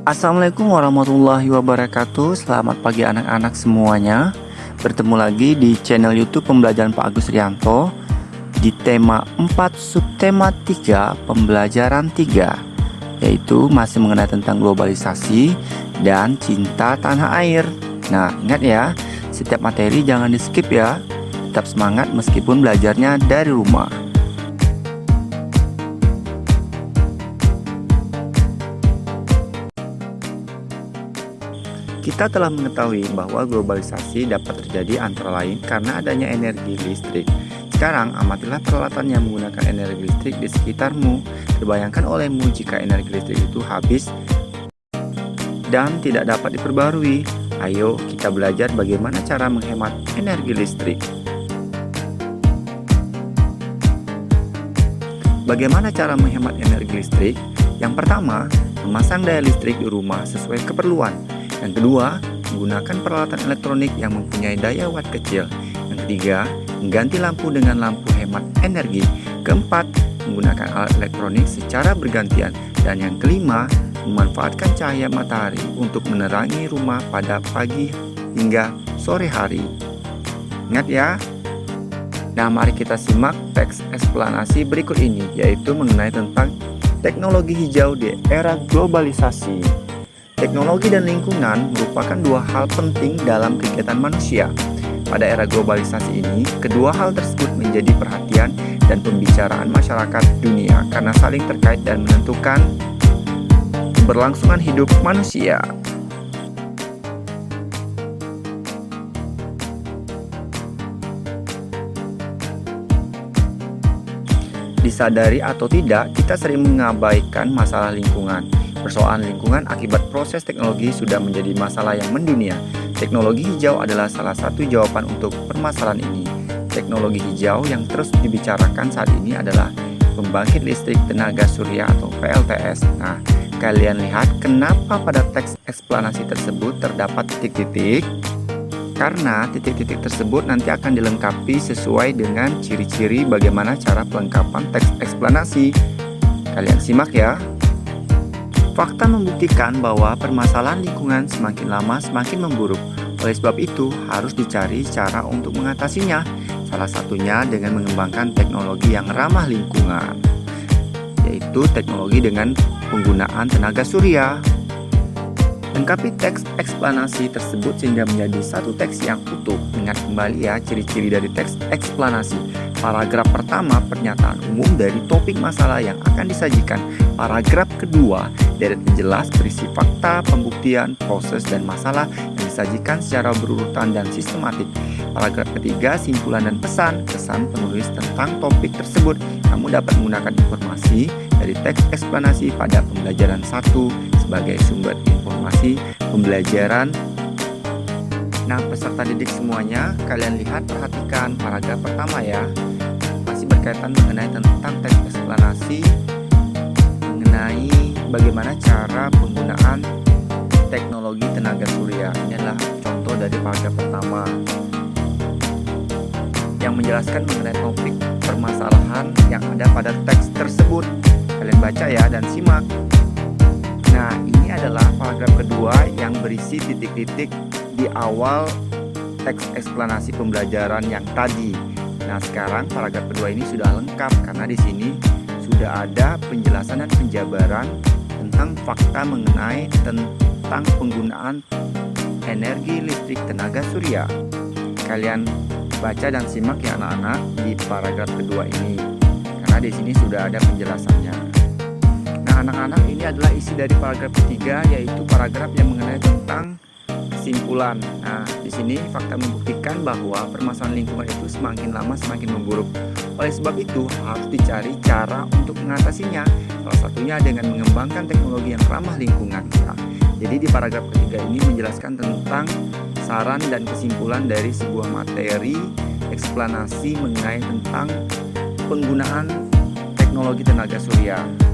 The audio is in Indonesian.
Assalamualaikum warahmatullahi wabarakatuh. Selamat pagi anak-anak semuanya. Bertemu lagi di channel YouTube Pembelajaran Pak Agus Rianto di tema 4 subtema 3 pembelajaran 3, yaitu masih mengenai tentang globalisasi dan cinta tanah air. Nah, ingat ya, setiap materi jangan di skip ya. Tetap semangat meskipun belajarnya dari rumah. Kita telah mengetahui bahwa globalisasi dapat terjadi antara lain karena adanya energi listrik. Sekarang, amatilah peralatan yang menggunakan energi listrik di sekitarmu. Terbayangkan olehmu jika energi listrik itu habis dan tidak dapat diperbarui. Ayo kita belajar bagaimana cara menghemat energi listrik. Bagaimana cara menghemat energi listrik? Yang pertama, memasang daya listrik di rumah sesuai keperluan. Yang kedua, menggunakan peralatan elektronik yang mempunyai daya watt kecil. Yang ketiga, mengganti lampu dengan lampu hemat energi. Keempat, menggunakan alat elektronik secara bergantian. Dan yang kelima, memanfaatkan cahaya matahari untuk menerangi rumah pada pagi hingga sore hari. Ingat ya. Nah, mari kita simak teks eksplanasi berikut ini, yaitu mengenai tentang teknologi hijau di era globalisasi. Teknologi dan lingkungan merupakan dua hal penting dalam kegiatan manusia. Pada era globalisasi ini, kedua hal tersebut menjadi perhatian dan pembicaraan masyarakat dunia karena saling terkait dan menentukan keberlangsungan hidup manusia. Disadari atau tidak, kita sering mengabaikan masalah lingkungan. Persoalan lingkungan akibat proses teknologi sudah menjadi masalah yang mendunia. Teknologi hijau adalah salah satu jawaban untuk permasalahan ini. Teknologi hijau yang terus dibicarakan saat ini adalah pembangkit listrik tenaga surya atau PLTS. Nah, kalian lihat kenapa pada teks eksplanasi tersebut terdapat titik-titik? Karena titik-titik tersebut nanti akan dilengkapi sesuai dengan ciri-ciri bagaimana cara pelengkapan teks eksplanasi. Kalian simak ya. Fakta membuktikan bahwa permasalahan lingkungan semakin lama semakin memburuk. Oleh sebab itu, harus dicari cara untuk mengatasinya. Salah satunya dengan mengembangkan teknologi yang ramah lingkungan, yaitu teknologi dengan penggunaan tenaga surya. Lengkapi teks eksplanasi tersebut sehingga menjadi satu teks yang utuh. Ingat kembali ya ciri-ciri dari teks eksplanasi. Paragraf pertama, pernyataan umum dari topik masalah yang akan disajikan. Paragraf kedua, deret penjelas berisi fakta, pembuktian, proses, dan masalah yang disajikan secara berurutan dan sistematik. Paragraf ketiga, simpulan dan pesan. Kesan penulis tentang topik tersebut. Kamu dapat menggunakan informasi dari teks eksplanasi pada pembelajaran 1 sebagai sumber informasi pembelajaran. Nah, peserta didik semuanya, kalian lihat, perhatikan paragraf pertama ya. Masih berkaitan mengenai tentang teks eksplanasi mengenai bagaimana cara penggunaan teknologi tenaga surya. Ini adalah contoh dari paragraf pertama yang menjelaskan mengenai topik permasalahan yang ada pada teks tersebut. Kalian baca ya dan simak. Nah, ini adalah paragraf kedua yang berisi titik-titik di awal teks eksplanasi pembelajaran yang tadi. Nah, sekarang paragraf kedua ini sudah lengkap karena di sini sudah ada penjelasan dan penjabaran tentang fakta mengenai tentang penggunaan energi listrik tenaga surya. Kalian baca dan simak ya anak-anak di paragraf kedua ini karena di sini sudah ada penjelasannya. Nah, anak-anak, ini adalah isi dari paragraf ketiga, yaitu paragraf yang mengenai tentang kesimpulan. Nah, di sini fakta membuktikan bahwa permasalahan lingkungan itu semakin lama semakin memburuk. Oleh sebab itu, harus dicari cara untuk mengatasinya. Salah satunya dengan mengembangkan teknologi yang ramah lingkungan. Nah, jadi di paragraf ketiga ini menjelaskan tentang saran dan kesimpulan dari sebuah materi eksplanasi mengenai tentang penggunaan teknologi tenaga surya.